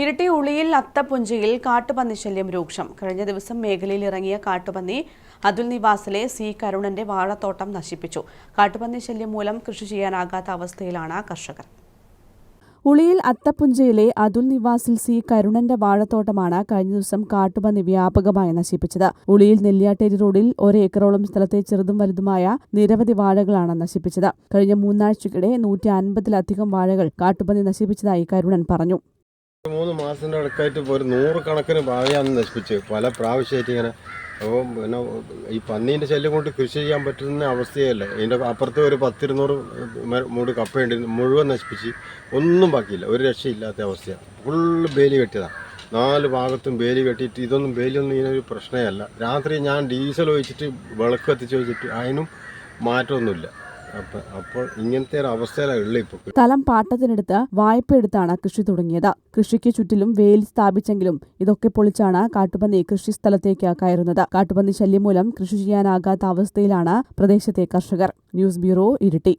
ഇരിട്ടി ഉളിയിൽ അത്തപ്പുഞ്ചയിൽ കാട്ടുപന്നി ശല്യം രൂക്ഷം. കഴിഞ്ഞ ദിവസം മേഖലയിൽ ഇറങ്ങിയ കാട്ടുപന്നി അതുൽ നിവാസിലെ സി കരുണന്റെ വാഴത്തോട്ടം നശിപ്പിച്ചു. കാട്ടുപന്നി ശല്യം മൂലം കൃഷി ചെയ്യാനാകാത്ത അവസ്ഥയിലാണ് കർഷകർ. ഉളിയിൽ അത്തപ്പുഞ്ചയിലെ അതുൽ നിവാസിൽ സി കരുണന്റെ വാഴത്തോട്ടമാണ് കഴിഞ്ഞ ദിവസം കാട്ടുപന്നി വ്യാപകമായി നശിപ്പിച്ചത്. ഉളിയിൽ നെല്ലിയാട്ടേരി റോഡിൽ 1 ഏക്കറോളം സ്ഥലത്തെ ചെറുതും വലുതുമായ നിരവധി വാഴകളാണ് നശിപ്പിച്ചത്. കഴിഞ്ഞ 3 ആഴ്ചക്കിടെ 150-ലധികം വാഴകൾ കാട്ടുപന്നി നശിപ്പിച്ചതായി കരുണൻ പറഞ്ഞു. 3 മാസത്തിൻ്റെ അടുക്കായിട്ട് ഇപ്പോൾ ഒരു 100 കണക്കിന് വാഴയാണ് നശിപ്പിച്ച് പല പ്രാവശ്യമായിട്ട് ഇങ്ങനെ. അപ്പോൾ പിന്നെ ഈ പന്നീൻ്റെ ശല്യം കൊണ്ട് കൃഷി ചെയ്യാൻ പറ്റുന്ന അവസ്ഥയല്ല. ഇതിൻ്റെ അപ്പുറത്ത് ഒരു 10-200 മൂട് കപ്പയുണ്ട്, മുഴുവൻ നശിപ്പിച്ച് ഒന്നും ബാക്കിയില്ല, ഒരു രക്ഷയില്ലാത്ത അവസ്ഥയാണ്. ഫുള്ള് വേലി കെട്ടിയതാണ്, 4 ഭാഗത്തും വേലി കെട്ടിയിട്ട്. ഇതൊന്നും വേലിയൊന്നും ഇതിനൊരു പ്രശ്നമല്ല. രാത്രി ഞാൻ ഡീസൽ ഒഴിച്ചിട്ട് വിളക്ക് കത്തിച്ച് വെച്ചിട്ട് അതിനും മാറ്റമൊന്നുമില്ല. അപ്പോൾ ഇങ്ങനത്തെ ഒരു അവസ്ഥയിലുള്ള ഇപ്പോൾ സ്ഥലം പാട്ടത്തിനെടുത്ത് വായ്പ എടുത്താണ് കൃഷി തുടങ്ങിയത്. കൃഷിക്ക് ചുറ്റിലും വേലി സ്ഥാപിച്ചെങ്കിലും ഇതൊക്കെ പൊളിച്ചാണ് കാട്ടുപന്നി കൃഷി സ്ഥലത്തേക്ക് കയറുന്നത്. കാട്ടുപന്നി ശല്യം മൂലം കൃഷി ചെയ്യാനാകാത്ത അവസ്ഥയിലാണ് പ്രദേശത്തെ കർഷകർ. News bureau, Iritty.